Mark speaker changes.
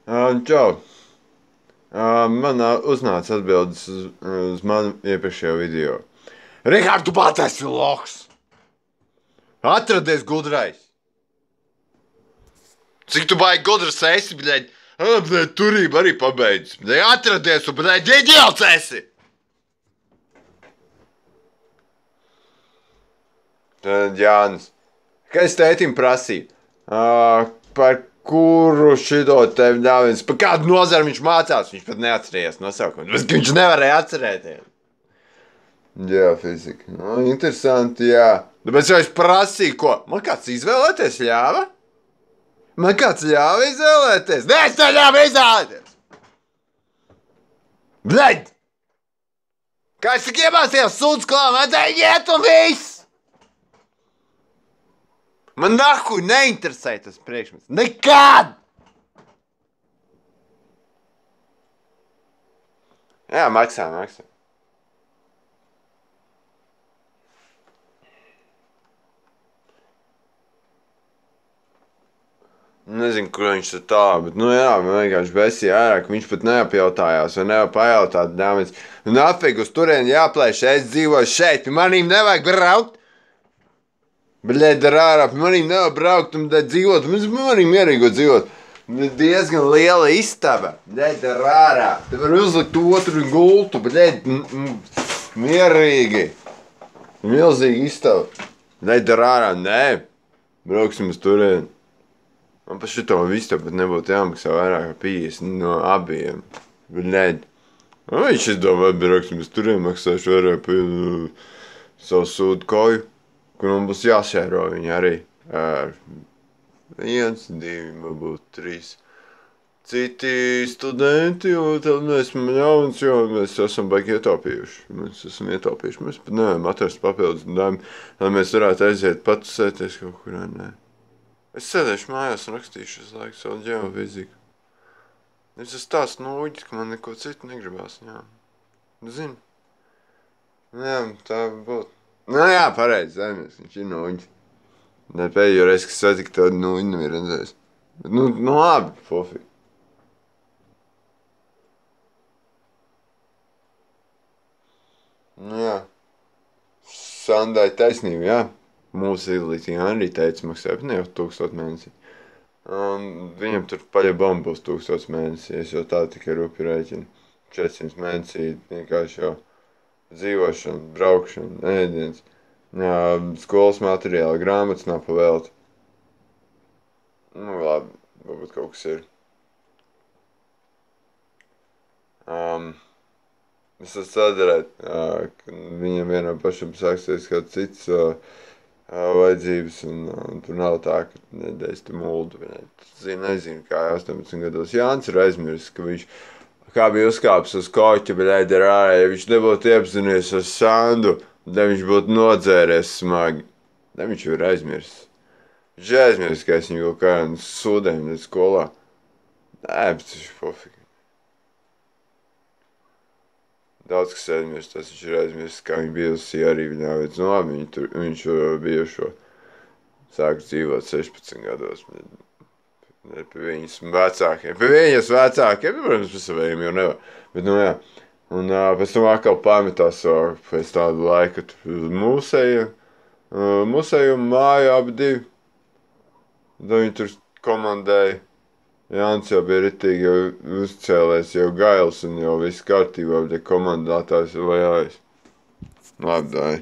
Speaker 1: Čau! Man uznāca atbildes uz manu iepriekšējo video. Rihard, tu pats esi loks! Atradies gudrais! Cik tu baigi gudrs esi, bļeļ? Bļeļ, turība arī pabeidz. Bļeļ, atradies un, bļeļ, idiots esi! Tad Jānis. Kā es tētim prasīju? Par kuru šito tev ļāviens? Par kādu nozaru viņš mācās? Viņš pat neatcerējās nosaukumu. Viņš nevarēja atcerēties. Jā, fizika. Nu, interesanti, jā. Tāpēc jau es prasīju, ko? Man kāds izvēlēties ļāva? Man kāds ļāva izvēlēties? Nē, es neļāvu izvēlēties! Bļeģ! Kā es tik iemācījos sūdz klāt, vajadzēja iet un viss! Man nahuj neinteresē tas priekšmets. Nekad! Jā, maksā. Nezinu, kur viņš tur tā, bet, jā, man vienkārši besīja ārā, ka viņš pat neapjautājās, vai nevar pajautāt, dāmas. Nafig, uz turieni jāplēš, es dzīvoju šeit, pie manīm nevajag braukt. Bļēd, ar ārā, pie manīm nevar braukt un dzīvot, manīm mierīgo dzīvot. Diezgan liela istaba, bļēd, ar ārā. Te var uzlikt otru gultu, bļēd, mierīgi. Milzīgi istaba. Bļēd, ar ārā, nē, brauksim uz turieni. Man par šito istabu pat nebūtu jāmaksā vairāk kā 50 no abiem. Bļēd. Viņš izdomā, brauksim uz turieni, maksāšu vairāk par savu sūdu koju. Kur man būs jāšēro viņi arī ar 1, 2, varbūt 3 citi studenti, un tad mēs ļauns, jo mēs esam baigi ietaupījuši. Mēs pat nevaram atrast papildus dāmi, lai mēs varētu aiziet patusēties kaut kurā, nē. Es sēdēšu mājās un rakstīšu uz laiku savu ģeofiziku. Es esmu tāds nūģis, ka man neko citu negribās, jā. Zini? Jā, tā būtu. Jā, pareizi, Zemies, viņš ir nūģis. Ne pēdējo reizi, kas satika tādu nūģi, nevienu redzējis. Bet, labi, pofīgi. Jā. Sandai taisnība, jā. Mūsu izglītībā arī teica, maksāja, bet ne jau 1000 mēnesī. Viņam tur paļabam būs 1000 mēnesī, es jau tā tikai rupi rēķinu. 400 mēnesī vienkārši jau dzīvošana, braukšana, ēdiens, skolas materiāli, grāmatas nav pavēlti. Labi, varbūt kaut kas ir. Es esmu sadarēt, ka viņam vienam pašam sāksies kāds cits vajadzības, un tur nav tā, ka nedēļas te muldu. Nezinu, kā 18 gados Jānis ir aizmirsis, ka viņš kā bija uzkāpis uz koķa, bet ja viņš nebūtu iepazinies ar Sandu, tad viņš būtu nodzēries smagi. Tad viņš jau ir aizmirsis. Viņš ir aizmirsis, ka es viņu kaut kādām sūdēm skolā. Nē, bet viņš ir pofīgi. Daudz, kas aizmirst, tas viņš ir aizmirsis, kā viņa bijusī arī viņā veids. Labi, viņš bijušo sāku dzīvot 16 gados. Ne pie viņas vecākiem. Pie viņas vecākiem, protams, pie savējiem jau nevar. Bet, jā. Un pēc tam atkal pametās pēc tādu laiku uz mūsējiem. Mūsējiem māju abi divi. Tad viņi tur komandēja. Jānis jau bija ritīgi jau uzcēlēs, jau gails un jau viss kārtībā, bet komandātājs ir vajājis. Labi, dāj.